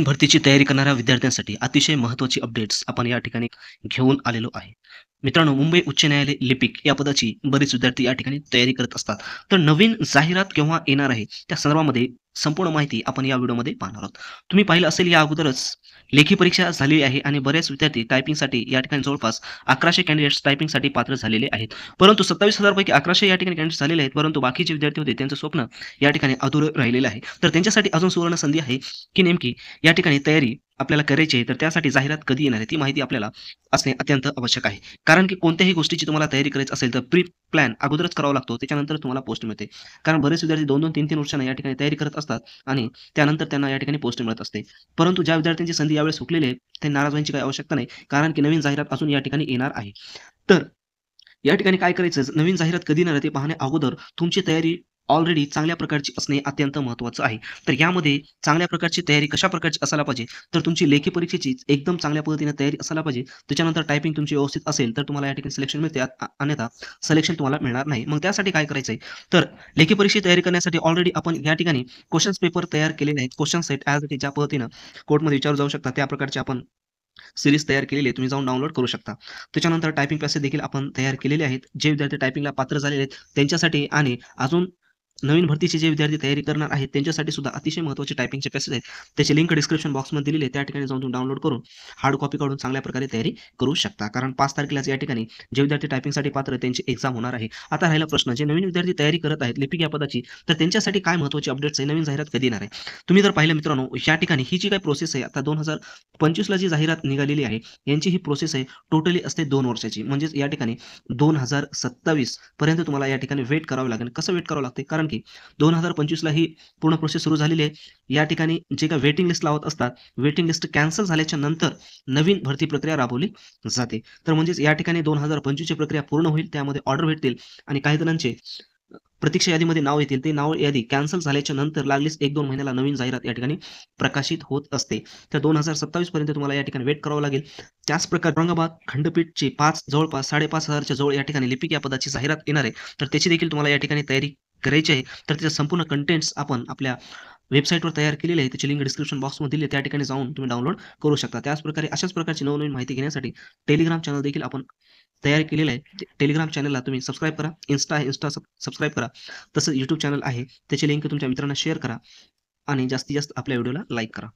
भरतीची तयारी करणाऱ्या विद्यार्थ्यांसाठी अतिशय महत्त्वाची अपडेट्स आपण या ठिकाणी घेऊन आलेलो आहे. मित्रांनो, मुंबई उच्च न्यायालय लिपिक या पदाची बरेच विद्यार्थी या ठिकाणी तयारी करत असतात. तर नवीन जाहिरात केव्हा येणार आहे, त्या संदर्भामध्ये संपूर्ण माहिती आपण या व्हिडिओमध्ये पाहणार आहोत. तुम्ही पाहिलं असेल या अगोदरच लेखी परीक्षा झालेली आहे आणि बरेच विद्यार्थी टायपिंगसाठी या ठिकाणी जवळपास 1100 कॅन्डिडेट्स टायपिंगसाठी पात्र झालेले आहेत. परंतु 27,000 पैकी 1100 या ठिकाणी कॅन्डिडेट्स झालेले आहेत, परंतु बाकीचे विद्यार्थी होते त्यांचं स्वप्न या ठिकाणी अधुरं राहिलेलं आहे. तर त्यांच्यासाठी अजून सुवर्ण संधी आहे, की नेमकी या ठिकाणी तयारी आपल्याला करायची आहे, तर त्यासाठी जाहिरात कधी येणार आहे, ती माहिती आपल्याला असणे अत्यंत आवश्यक आहे. कारण की कोणत्याही गोष्टीची तुम्हाला तयारी करायची असेल, तर प्री प्लॅन अगोदरच करावा लागतो. त्याच्यानंतर तुम्हाला पोस्ट मिळते. कारण बरेच विद्यार्थी 2-2, 3-3 वर्षांनी या ठिकाणी तयारी करत असतात आणि त्यानंतर त्यांना या ठिकाणी पोस्ट मिळत असते. परंतु ज्या विद्यार्थ्यांची संधी यावेळेस हुकलेली आहे, ते नाराज व्हायची काही आवश्यकता नाही. कारण की नवीन जाहिरात अजून या ठिकाणी येणार आहे. तर या ठिकाणी काय करायचं, नवीन जाहिरात कधी येणार आहे ते पाहण्या अगोदर तुमची तयारी ऑलरेडी चांगल्या प्रकारची असणे अत्यंत महत्त्वाचं आहे. तर यामध्ये चांगल्या प्रकारची तयारी कशा प्रकारची असायला पाहिजे, तर तुमची लेखी परीक्षेची एकदम चांगल्या पद्धतीने तयारी असायला पाहिजे. त्याच्यानंतर टायपिंग तुमची व्यवस्थित असेल, तर तुम्हाला या ठिकाणी सिलेक्शन मिळते. अन्यथा सिलेक्शन तुम्हाला मिळणार नाही. मग त्यासाठी काय करायचंय, तर लेखी परीक्षेची तयारी करण्यासाठी ऑलरेडी आपण या ठिकाणी क्वेशन्स पेपर तयार केलेले आहेत. Question set as it is ज्या पद्धतीनं कोर्टमध्ये विचारलं जाऊ शकतात, त्या प्रकारचे आपण सीरीज तयार केलेली आहे. तुम्ही जाऊन डाउनलोड करू शकता. त्याच्यानंतर टायपिंग पॅसेज देखील आपण तयार केलेले आहेत. जे विद्यार्थी टायपिंगला पात्र झालेले आहेत त्यांच्यासाठी आणि अजून नवीन भरतीचे जे विद्यार्थी तयारी करणार आहेत त्यांच्यासाठी सुद्धा अतिशय महत्त्वाचे टायपिंगचे पॅसेज आहेत. त्याची लिंक डिस्क्रिप्शन बॉक्समध्ये दिलेली आहे. त्या ठिकाणी जाऊन तुम्ही डाउनलोड करून हार्ड कॉपी काढून चांगल्या प्रकारे तयारी करू शकता. कारण 5 तारखेलाच या ठिकाणी जे विद्यार्थी टायपिंगसाठी पात्र आहेत त्यांची एक्झाम होणार आहे. आता राहिला प्रश्न, जे नवीन विद्यार्थी तयारी करत आहेत लिपिक या पदाची, तर त्यांच्यासाठी काय महत्त्वाची अपडेट्स आहे, नवीन जाहिरात कधी येणार आहे? तुम्ही जर पाहिलं मित्रांनो, या ठिकाणी ही जी काही प्रोसेस आहे, आता 2025ला जी जाहिरात निघालेली आहे, यांची ही प्रोसेस आहे टोटली असते 2 वर्षाची. म्हणजेच या ठिकाणी 2027 पर्यंत तुम्हाला या ठिकाणी वेट करावं लागेल. कसं वेट करावं लागते? कारण की 2025ला ही पूर्ण प्रोसेस सुरू झालेली आहे. या ठिकाणी जे काही वेटिंग लिस्ट लावत असतात, वेटिंग लिस्ट कॅन्सल झाल्याच्या नंतर नवीन भरती प्रक्रिया राबवली जाते. तर म्हणजेच या ठिकाणी 2025 ची प्रक्रिया पूर्ण होईल. त्यामध्ये ऑर्डर भेटतील आणि काही जणांचे प्रतीक्षा यादीमध्ये नाव येतील. ते नाव यादी कॅन्सल झाल्याच्या नंतर लागलीच 1-2 महिन्याला नवीन जाहिरात या ठिकाणी प्रकाशित होत असते. तर 2027 पर्यंत तुम्हाला या ठिकाणी वेट करावं लागेल. त्याचप्रकारे औरंगाबाद खंडपीठची जवळपास 5,500 च्या जवळ या ठिकाणी लिपिक या पदाची जाहिरात येणार आहे. तर त्याची देखील तुम्हाला या ठिकाणी तयारी करायची आहे. तर त्याचे संपूर्ण कंटेंट्स आपण आपल्या वेबसाईटवर तयार केलेले आहे. त्याची लिंक डिस्क्रिप्शन बॉक्समध्ये दिली आहे. त्या ठिकाणी जाऊन तुम्ही डाउनलोड करू शकता. त्याचप्रकारे अशाच प्रकारची नवनवीन माहिती घेण्यासाठी टेलिग्राम चॅनल देखील आपण तयार केलेलं आहे. टेलिग्राम चॅनलला तुम्ही सबस्क्राईब करा. इन्स्टा आहे, सबस्क्राईब करा. तसंच YouTube चॅनल आहे. त्याची लिंक तुमच्या मित्रांना शेअर करा आणि जास्तीत जास्त आपल्या व्हिडिओला लाईक करा.